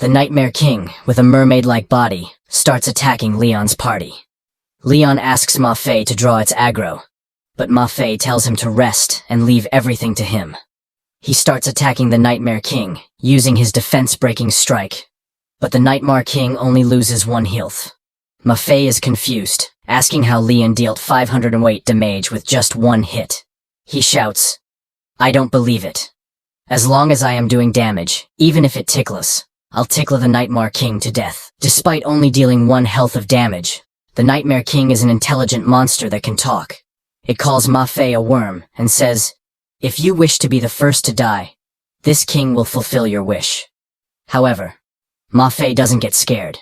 The Nightmare King, with a mermaid-like body, starts attacking Leon's party. Leon asks Ma Fei to draw its aggro, but Ma Fei tells him to rest and leave everything to him. He starts attacking the Nightmare King, using his defense-breaking strike, but the Nightmare King only loses 1 health. Ma Fei is confused, asking how Leon dealt 508 damage with just 1 hit. He shouts, "I don't believe it. As long as I am doing damage, even if it tickles, I'll tickle the Nightmare King to death." Despite only dealing 1 health of damage, the Nightmare King is an intelligent monster that can talk. It calls Ma Fei a worm and says, "If you wish to be the first to die, this king will fulfill your wish." However, Ma Fei doesn't get scared.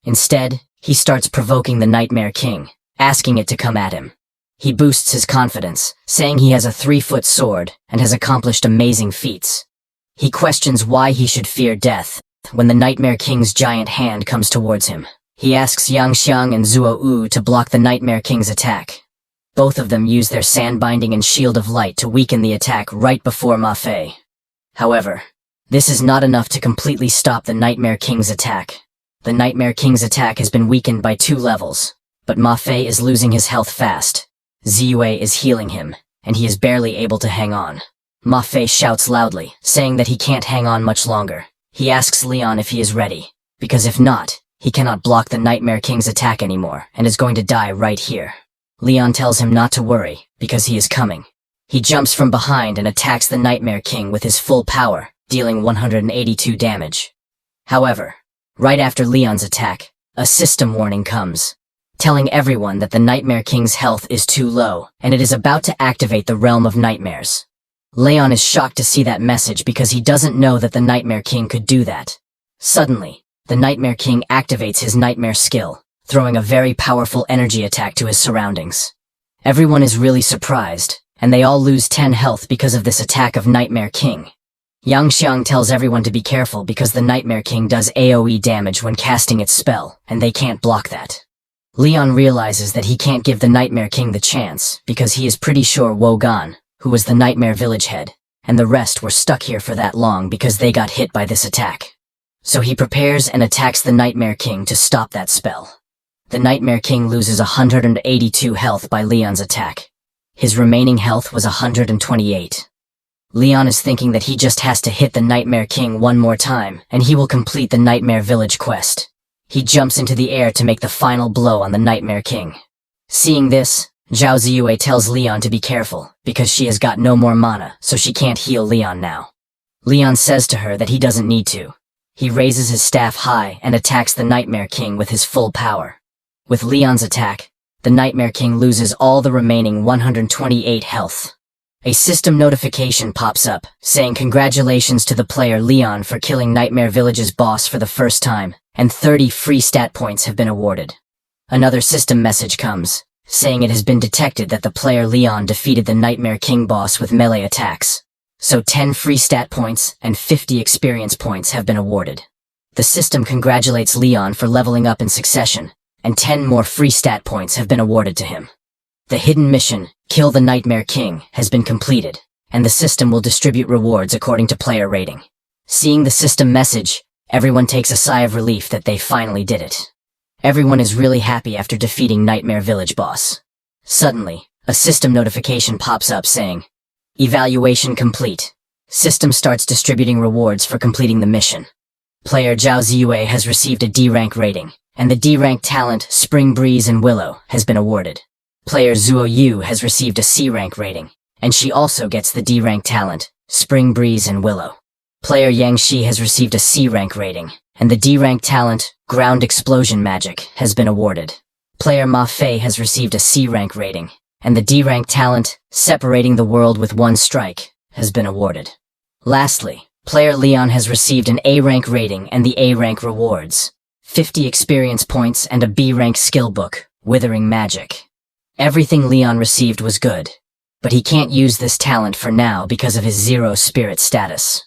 Instead, he starts provoking the Nightmare King, asking it to come at him. He boosts his confidence, saying he has a 3-foot sword and has accomplished amazing feats. He questions why he should fear death when the Nightmare King's giant hand comes towards him. He asks Yang Xiang and Zuo Wu to block the Nightmare King's attack. Both of them use their sand-binding and shield of light to weaken the attack right before Ma Fei. However, this is not enough to completely stop the Nightmare King's attack. The Nightmare King's attack has been weakened by 2 levels, but Ma Fei is losing his health fast. Ziyue is healing him, and he is barely able to hang on. Ma Fei shouts loudly, saying that he can't hang on much longer. He asks Leon if he is ready, because if not, he cannot block the Nightmare King's attack anymore and is going to die right here. Leon tells him not to worry, because he is coming. He jumps from behind and attacks the Nightmare King with his full power, dealing 182 damage. However, right after Leon's attack, a system warning comes, telling everyone that the Nightmare King's health is too low, and it is about to activate the Realm of Nightmares. Leon is shocked to see that message because he doesn't know that the Nightmare King could do that. Suddenly, the Nightmare King activates his Nightmare skill, throwing a very powerful energy attack to his surroundings. Everyone is really surprised, and they all lose 10 health because of this attack of Nightmare King. Yang Xiang tells everyone to be careful because the Nightmare King does AoE damage when casting its spell, and they can't block that. Leon realizes that he can't give the Nightmare King the chance because he is pretty sure Wogan, who was the Nightmare Village head, and the rest were stuck here for that long because they got hit by this attack. So he prepares and attacks the Nightmare King to stop that spell. The Nightmare King loses 182 health by Leon's attack. His remaining health was 128. Leon is thinking that he just has to hit the Nightmare King 1 more time, and he will complete the Nightmare Village quest. He jumps into the air to make the final blow on the Nightmare King. Seeing this, Zhao Ziyue tells Leon to be careful, because she has got no more mana, so she can't heal Leon now. Leon says to her that he doesn't need to. He raises his staff high and attacks the Nightmare King with his full power. With Leon's attack, the Nightmare King loses all the remaining 128 health. A system notification pops up, saying congratulations to the player Leon for killing Nightmare Village's boss for the first time, and 30 free stat points have been awarded. Another system message comes, saying it has been detected that the player Leon defeated the Nightmare King boss with melee attacks. So 10 free stat points and 50 experience points have been awarded. The system congratulates Leon for leveling up in succession, and 10 more free stat points have been awarded to him. The hidden mission, Kill the Nightmare King, has been completed, and the system will distribute rewards according to player rating. Seeing the system message, everyone takes a sigh of relief that they finally did it. Everyone is really happy after defeating Nightmare Village boss. Suddenly, a system notification pops up saying, "Evaluation complete. System starts distributing rewards for completing the mission. Player Zhao Ziyue has received a D rank rating, and the D rank talent Spring Breeze and Willow has been awarded. Player Zuo Yu has received a C rank rating, and she also gets the D rank talent Spring Breeze and Willow. Player Yang Shi has received a C rank rating, and the D rank talent Ground Explosion Magic has been awarded. Player Ma Fei has received a C rank rating, and the D rank talent Separating the World with One Strike has been awarded. Lastly, player Leon has received an A rank rating and the A rank rewards, 50 experience points and a B rank skill book, Withering Magic. Everything Leon received was good, but he can't use this talent for now because of his 0 spirit status.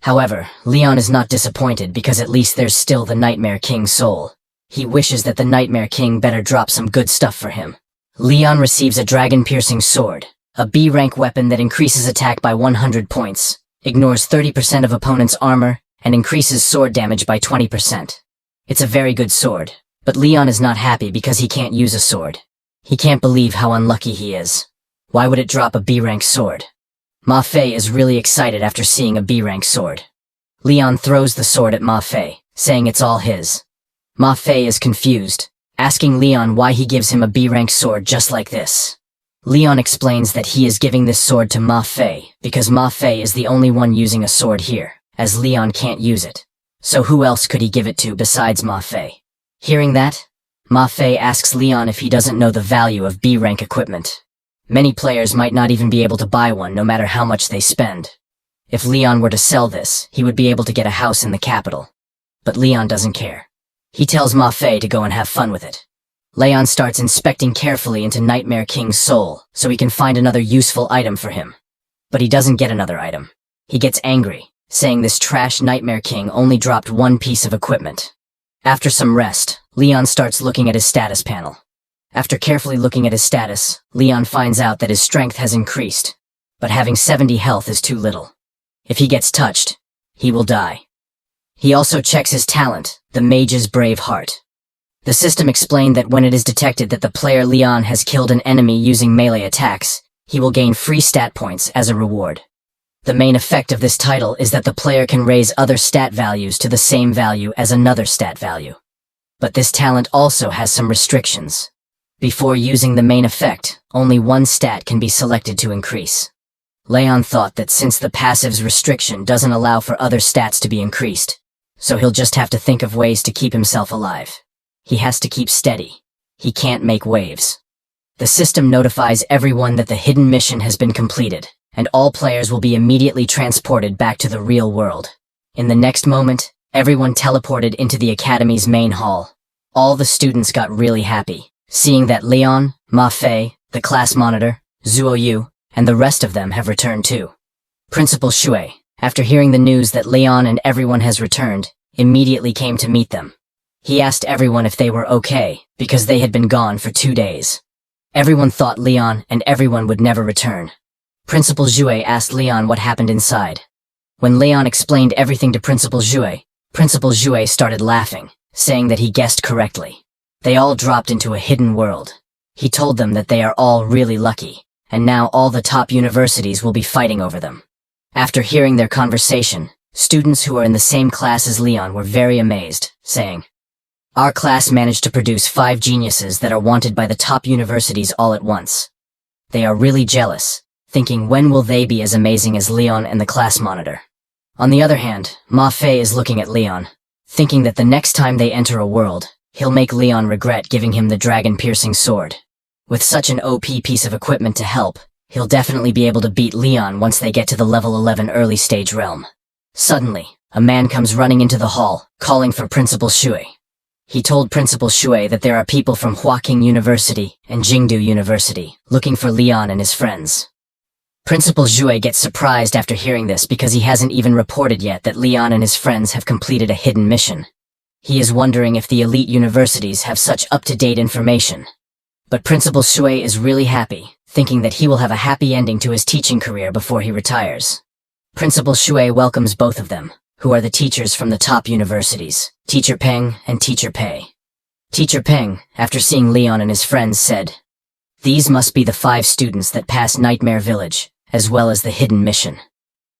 However, Leon is not disappointed because at least there's still the Nightmare King soul. He wishes that the Nightmare King better drop some good stuff for him. Leon receives a dragon-piercing sword, a B rank weapon that increases attack by 100 points, ignores 30% of opponent's armor, and increases sword damage by 20%. It's a very good sword, but Leon is not happy because he can't use a sword. He can't believe how unlucky he is. Why would it drop a B-rank sword? Ma Fei is really excited after seeing a B-rank sword. Leon throws the sword at Ma Fei, saying it's all his. Ma Fei is confused, asking Leon why he gives him a B-rank sword just like this. Leon explains that he is giving this sword to Ma Fei because Ma Fei is the only one using a sword here, as Leon can't use it. So who else could he give it to besides Ma Fei? Hearing that, Ma Fei asks Leon if he doesn't know the value of B-rank equipment. Many players might not even be able to buy one no matter how much they spend. If Leon were to sell this, he would be able to get a house in the capital. But Leon doesn't care. He tells Ma Fei to go and have fun with it. Leon starts inspecting carefully into Nightmare King's soul so he can find another useful item for him. But he doesn't get another item. He gets angry, saying this trash Nightmare King only dropped one piece of equipment. After some rest, Leon starts looking at his status panel. After carefully looking at his status, Leon finds out that his strength has increased, but having 70 health is too little. If he gets touched, he will die. He also checks his talent, the Mage's Brave Heart. The system explained that when it is detected that the player Leon has killed an enemy using melee attacks, he will gain free stat points as a reward. The main effect of this title is that the player can raise other stat values to the same value as another stat value. But this talent also has some restrictions. Before using the main effect, only one stat can be selected to increase. Leon thought that since the passive's restriction doesn't allow for other stats to be increased, so he'll just have to think of ways to keep himself alive. He has to keep steady. He can't make waves. The system notifies everyone that the hidden mission has been completed, and all players will be immediately transported back to the real world. In the next moment, everyone teleported into the academy's main hall. All the students got really happy, seeing that Leon, Ma Fei, the class monitor, Zuo Yu, and the rest of them have returned too. Principal Shui, after hearing the news that Leon and everyone has returned, immediately came to meet them. He asked everyone if they were okay, because they had been gone for 2 days. Everyone thought Leon and everyone would never return. Principal Shui asked Leon what happened inside. When Leon explained everything to Principal Shui started laughing, saying that he guessed correctly. They all dropped into a hidden world. He told them that they are all really lucky, and now all the top universities will be fighting over them. After hearing their conversation, students who are in the same class as Leon were very amazed, saying, "Our class managed to produce 5 geniuses that are wanted by the top universities all at once." They are really jealous, thinking when will they be as amazing as Leon and the class monitor. On the other hand, Ma Fei is looking at Leon, thinking that the next time they enter a world, he'll make Leon regret giving him the dragon-piercing sword. With such an OP piece of equipment to help, he'll definitely be able to beat Leon once they get to the level 11 early stage realm. Suddenly, a man comes running into the hall, calling for Principal Shui. He told Principal Shui that there are people from Huaqing University and Jingdu University looking for Leon and his friends. Principal Shui gets surprised after hearing this because he hasn't even reported yet that Leon and his friends have completed a hidden mission. He is wondering if the elite universities have such up-to-date information. But Principal Shui is really happy, thinking that he will have a happy ending to his teaching career before he retires. Principal Shui welcomes both of them, who are the teachers from the top universities, Teacher Peng and Teacher Pei. Teacher Peng, after seeing Leon and his friends, said, "These must be the 5 students that passed Nightmare Village, as well as the hidden mission."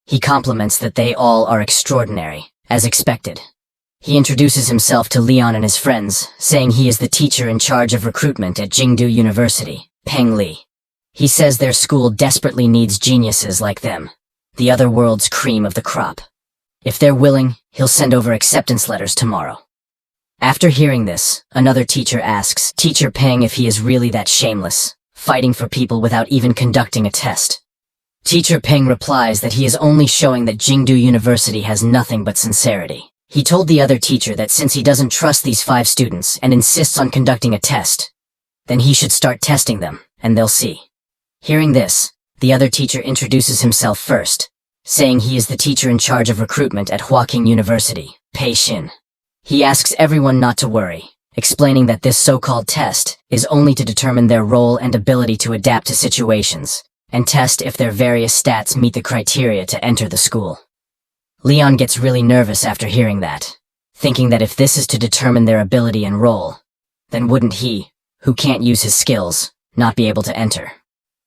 He compliments that they all are extraordinary, as expected. He introduces himself to Leon and his friends, saying he is the teacher in charge of recruitment at Jingdu University, Peng Li. He says their school desperately needs geniuses like them, the other world's cream of the crop. If they're willing, he'll send over acceptance letters tomorrow. After hearing this, another teacher asks Teacher Peng if he is really that shameless, fighting for people without even conducting a test. Teacher Peng replies that he is only showing that Jingdu University has nothing but sincerity. He told the other teacher that since he doesn't trust these 5 students and insists on conducting a test, then he should start testing them, and they'll see. Hearing this, the other teacher introduces himself first, saying he is the teacher in charge of recruitment at Huaqing University, Pei Xin. He asks everyone not to worry, explaining that this so-called test is only to determine their role and ability to adapt to situations, and test if their various stats meet the criteria to enter the school. Leon gets really nervous after hearing that, thinking that if this is to determine their ability and role, then wouldn't he, who can't use his skills, not be able to enter?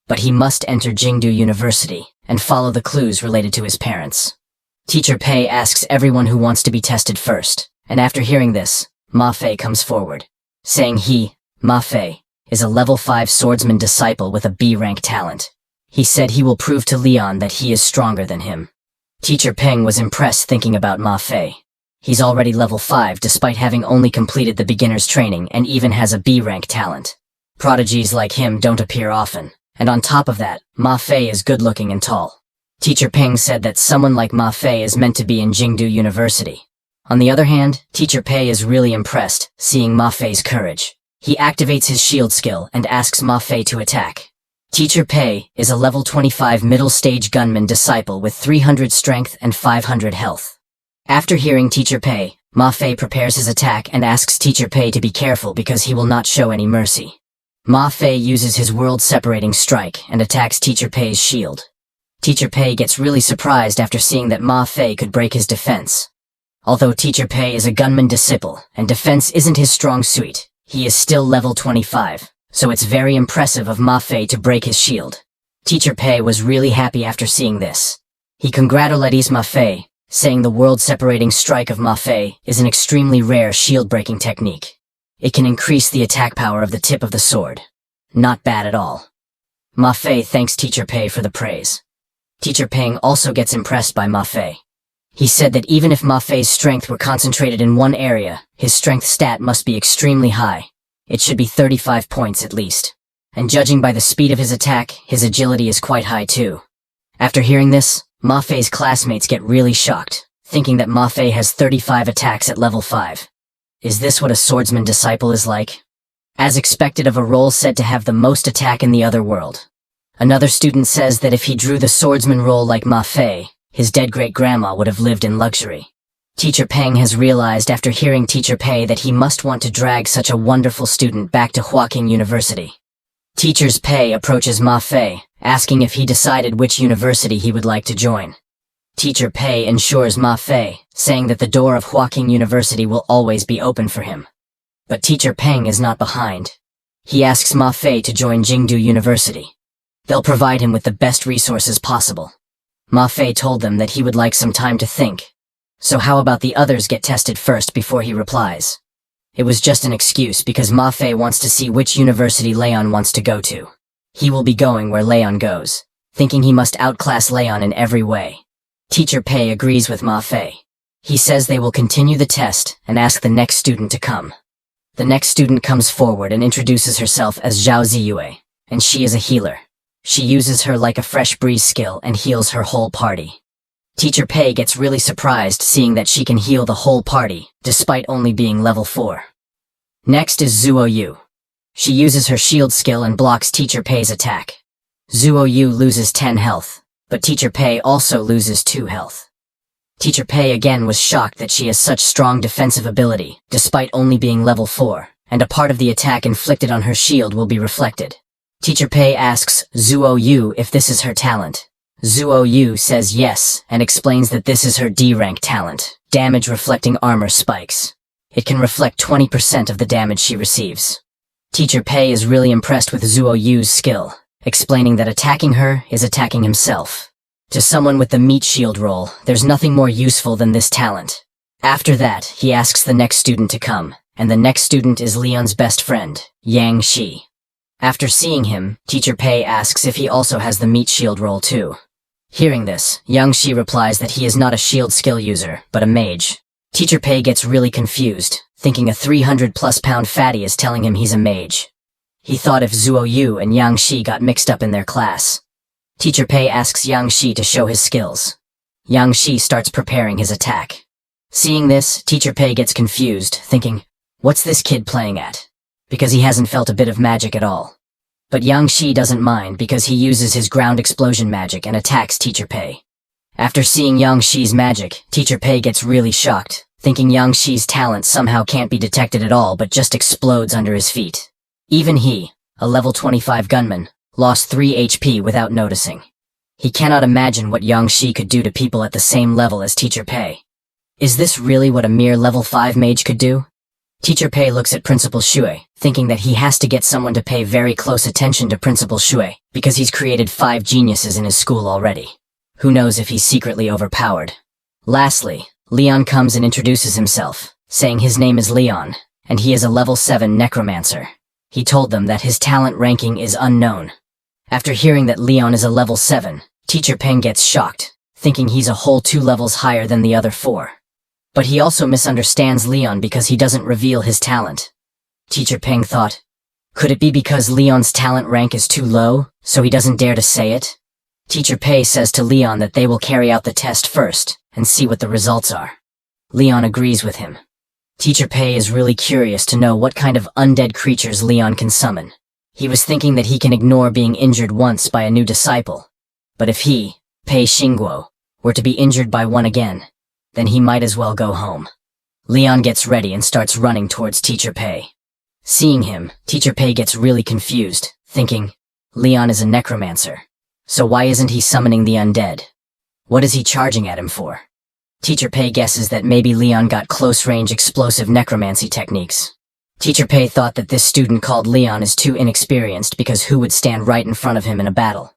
But he must enter Jingdu University and follow the clues related to his parents. Teacher Pei asks everyone who wants to be tested first, and after hearing this, Ma Fei comes forward, saying he, Ma Fei, is a level 5 swordsman disciple with a B-rank talent. He said he will prove to Leon that he is stronger than him. Teacher Peng was impressed thinking about Ma Fei. He's already level 5 despite having only completed the beginner's training and even has a B-rank talent. Prodigies like him don't appear often, and on top of that, Ma Fei is good-looking and tall. Teacher Peng said that someone like Ma Fei is meant to be in Jingdu University. On the other hand, Teacher Pei is really impressed, seeing Ma Fei's courage. He activates his shield skill and asks Ma Fei to attack. Teacher Pei is a level 25 middle-stage gunman disciple with 300 strength and 500 health. After hearing Teacher Pei, Ma Fei prepares his attack and asks Teacher Pei to be careful because he will not show any mercy. Ma Fei uses his world-separating strike and attacks Teacher Pei's shield. Teacher Pei gets really surprised after seeing that Ma Fei could break his defense. Although Teacher Pei is a gunman disciple and defense isn't his strong suit, he is still level 25. So it's very impressive of Ma Fei to break his shield. Teacher Pei was really happy after seeing this. He congratulates Ma Fei, saying the world-separating strike of Ma Fei is an extremely rare shield-breaking technique. It can increase the attack power of the tip of the sword. Not bad at all. Ma Fei thanks Teacher Pei for the praise. Teacher Peng also gets impressed by Ma Fei. He said that even if Ma Fei's strength were concentrated in one area, his strength stat must be extremely high. It should be 35 points at least. And judging by the speed of his attack, his agility is quite high too. After hearing this, Ma Fei's classmates get really shocked, thinking that Ma Fei has 35 attacks at level 5. Is this what a swordsman disciple is like? As expected of a role said to have the most attack in the other world. Another student says that if he drew the swordsman role like Ma Fei, his dead great-grandma would have lived in luxury. Teacher Peng has realized after hearing Teacher Pei that he must want to drag such a wonderful student back to Huaqing University. Teacher Pei approaches Ma Fei, asking if he decided which university he would like to join. Teacher Pei ensures Ma Fei, saying that the door of Huaqing University will always be open for him. But Teacher Peng is not behind. He asks Ma Fei to join Jingdu University. They'll provide him with the best resources possible. Ma Fei told them that he would like some time to think. So how about the others get tested first before he replies? It was just an excuse because Ma Fei wants to see which university Leon wants to go to. He will be going where Leon goes, thinking he must outclass Leon in every way. Teacher Pei agrees with Ma Fei. He says they will continue the test and ask the next student to come. The next student comes forward and introduces herself as Zhao Ziyue, and she is a healer. She uses her like a fresh breeze skill and heals her whole party. Teacher Pei gets really surprised seeing that she can heal the whole party, despite only being level 4. Next is Zuo Yu. She uses her shield skill and blocks Teacher Pei's attack. Zuo Yu loses 10 health, but Teacher Pei also loses 2 health. Teacher Pei again was shocked that she has such strong defensive ability, despite only being level 4, and a part of the attack inflicted on her shield will be reflected. Teacher Pei asks Zuo Yu if this is her talent. Zuo Yu says yes, and explains that this is her D-rank talent, damage-reflecting armor spikes. It can reflect 20% of the damage she receives. Teacher Pei is really impressed with Zuo Yu's skill, explaining that attacking her is attacking himself. To someone with the meat shield role, there's nothing more useful than this talent. After that, he asks the next student to come, and the next student is Leon's best friend, Yang Shi. After seeing him, Teacher Pei asks if he also has the meat shield role too. Hearing this, Yang Shi replies that he is not a shield skill user, but a mage. Teacher Pei gets really confused, thinking a 300-plus pound fatty is telling him he's a mage. He thought if Zuo Yu and Yang Shi got mixed up in their class. Teacher Pei asks Yang Shi to show his skills. Yang Shi starts preparing his attack. Seeing this, Teacher Pei gets confused, thinking, what's this kid playing at? Because he hasn't felt a bit of magic at all. But Yang Shi doesn't mind because he uses his ground explosion magic and attacks Teacher Pei. After seeing Yang Shi's magic, Teacher Pei gets really shocked, thinking Yang Shi's talent somehow can't be detected at all but just explodes under his feet. Even he, a level 25 gunman, lost 3 HP without noticing. He cannot imagine what Yang Shi could do to people at the same level as Teacher Pei. Is this really what a mere level 5 mage could do? Teacher Pei looks at Principal Shui, thinking that he has to get someone to pay very close attention to Principal Shui, because he's created 5 geniuses in his school already. Who knows if he's secretly overpowered. Lastly, Leon comes and introduces himself, saying his name is Leon, and he is a level 7 Necromancer. He told them that his talent ranking is unknown. After hearing that Leon is a level 7, Teacher Peng gets shocked, thinking he's a whole 2 levels higher than the other 4. But he also misunderstands Leon because he doesn't reveal his talent. Teacher Peng thought, could it be because Leon's talent rank is too low, so he doesn't dare to say it? Teacher Pei says to Leon that they will carry out the test first, and see what the results are. Leon agrees with him. Teacher Pei is really curious to know what kind of undead creatures Leon can summon. He was thinking that he can ignore being injured once by a new disciple. But if he, Pei Xingguo, were to be injured by one again, then he might as well go home. Leon gets ready and starts running towards Teacher Pei. Seeing him, Teacher Pei gets really confused, thinking, Leon is a necromancer. So why isn't he summoning the undead? What is he charging at him for? Teacher Pei guesses that maybe Leon got close-range explosive necromancy techniques. Teacher Pei thought that this student called Leon is too inexperienced because who would stand right in front of him in a battle?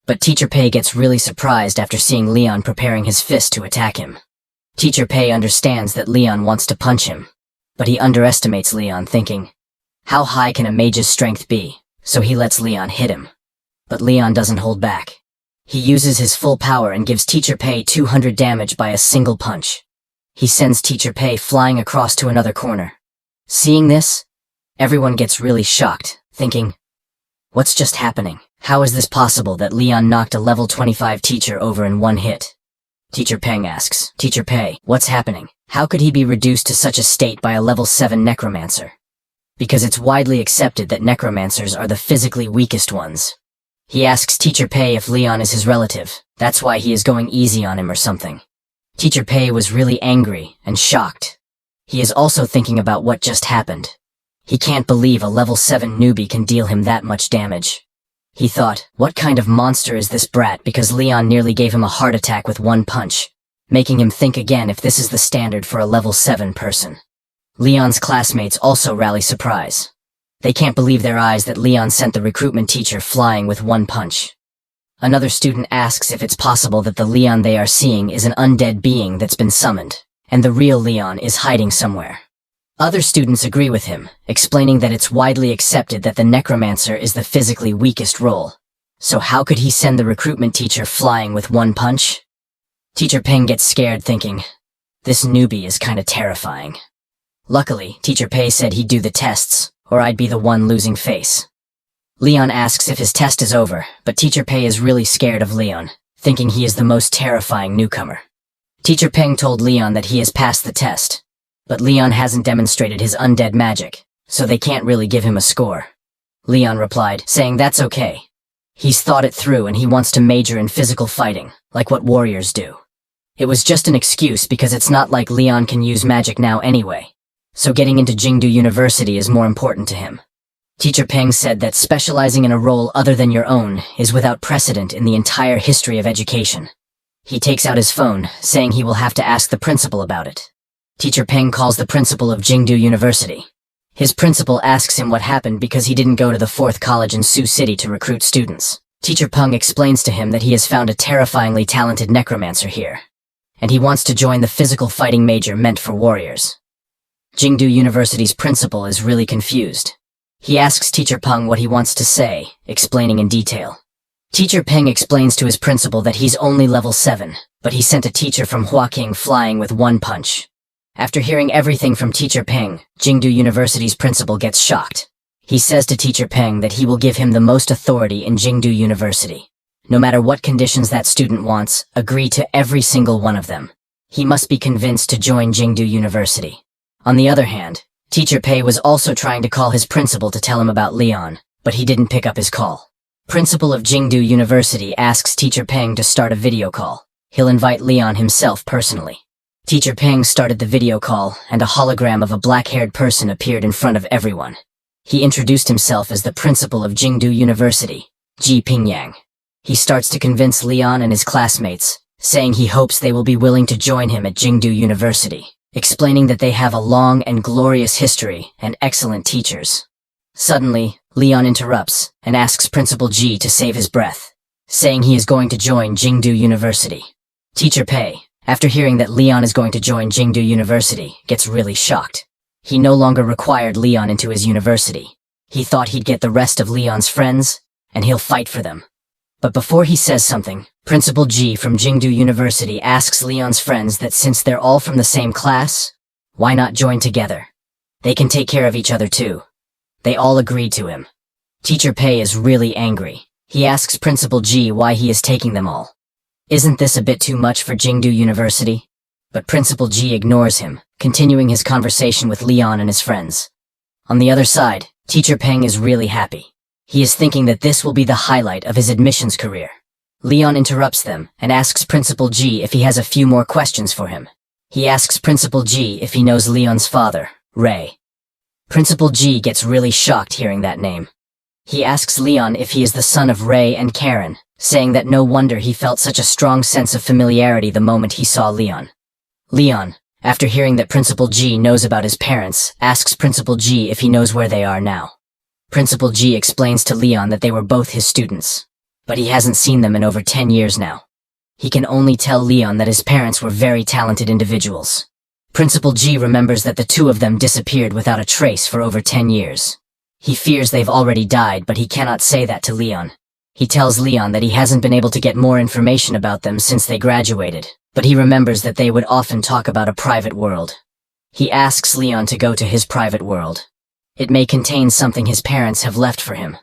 But Teacher Pei gets really surprised after seeing Leon preparing his fist to attack him. Teacher Pei understands that Leon wants to punch him, but he underestimates Leon, thinking, how high can a mage's strength be? So he lets Leon hit him. But Leon doesn't hold back. He uses his full power and gives Teacher Pei 200 damage by a single punch. He sends Teacher Pei flying across to another corner. Seeing this, everyone gets really shocked, thinking, what's just happening? How is this possible that Leon knocked a level 25 teacher over in one hit? Teacher Peng asks, Teacher Pei, what's happening? How could he be reduced to such a state by a level 7 necromancer? Because it's widely accepted that necromancers are the physically weakest ones. He asks Teacher Pei if Leon is his relative, that's why he is going easy on him or something. Teacher Pei was really angry and shocked. He is also thinking about what just happened. He can't believe a level 7 newbie can deal him that much damage. He thought, what kind of monster is this brat, because Leon nearly gave him a heart attack with one punch, making him think again if this is the standard for a level 7 person. Leon's classmates also rally surprise. They can't believe their eyes that Leon sent the recruitment teacher flying with one punch. Another student asks if it's possible that the Leon they are seeing is an undead being that's been summoned, and the real Leon is hiding somewhere. Other students agree with him, explaining that it's widely accepted that the necromancer is the physically weakest role. So how could he send the recruitment teacher flying with one punch? Teacher Peng gets scared, thinking, this newbie is kinda terrifying. Luckily, Teacher Pei said he'd do the tests, or I'd be the one losing face. Leon asks if his test is over, but Teacher Pei is really scared of Leon, thinking he is the most terrifying newcomer. Teacher Peng told Leon that he has passed the test, but Leon hasn't demonstrated his undead magic, so they can't really give him a score. Leon replied, saying that's okay. He's thought it through and he wants to major in physical fighting, like what warriors do. It was just an excuse because it's not like Leon can use magic now anyway, so getting into Jingdu University is more important to him. Teacher Peng said that specializing in a role other than your own is without precedent in the entire history of education. He takes out his phone, saying he will have to ask the principal about it. Teacher Peng calls the principal of Jingdu University. His principal asks him what happened because he didn't go to the 4th college in Sioux City to recruit students. Teacher Peng explains to him that he has found a terrifyingly talented necromancer here, and he wants to join the physical fighting major meant for warriors. Jingdu University's principal is really confused. He asks Teacher Peng what he wants to say, explaining in detail. Teacher Peng explains to his principal that he's only level 7, but he sent a teacher from Huaking flying with one punch. After hearing everything from Teacher Peng, Jingdu University's principal gets shocked. He says to Teacher Peng that he will give him the most authority in Jingdu University. No matter what conditions that student wants, agree to every single one of them. He must be convinced to join Jingdu University. On the other hand, Teacher Pei was also trying to call his principal to tell him about Leon, but he didn't pick up his call. Principal of Jingdu University asks Teacher Peng to start a video call. He'll invite Leon himself personally. Teacher Peng started the video call, and a hologram of a black-haired person appeared in front of everyone. He introduced himself as the principal of Jingdu University, Ji Pingyang. He starts to convince Leon and his classmates, saying he hopes they will be willing to join him at Jingdu University, explaining that they have a long and glorious history and excellent teachers. Suddenly, Leon interrupts and asks Principal G to save his breath, saying he is going to join Jingdu University. Teacher Pei, after hearing that Leon is going to join Jingdu University, gets really shocked. He no longer required Leon into his university. He thought he'd get the rest of Leon's friends, and he'll fight for them. But before he says something, Principal G from Jingdu University asks Leon's friends that since they're all from the same class, why not join together? They can take care of each other too. They all agreed to him. Teacher Pei is really angry. He asks Principal G why he is taking them all. Isn't this a bit too much for Jingdu University? But Principal G ignores him, continuing his conversation with Leon and his friends. On the other side, Teacher Peng is really happy. He is thinking that this will be the highlight of his admissions career. Leon interrupts them and asks Principal G if he has a few more questions for him. He asks Principal G if he knows Leon's father, Ray. Principal G gets really shocked hearing that name. He asks Leon if he is the son of Ray and Karen, saying that no wonder he felt such a strong sense of familiarity the moment he saw Leon. Leon, after hearing that Principal G knows about his parents, asks Principal G if he knows where they are now. Principal G explains to Leon that they were both his students, but he hasn't seen them in over 10 years now. He can only tell Leon that his parents were very talented individuals. Principal G remembers that the two of them disappeared without a trace for over 10 years. He fears they've already died, but he cannot say that to Leon. He tells Leon that he hasn't been able to get more information about them since they graduated, but he remembers that they would often talk about a private world. He asks Leon to go to his private world. It may contain something his parents have left for him,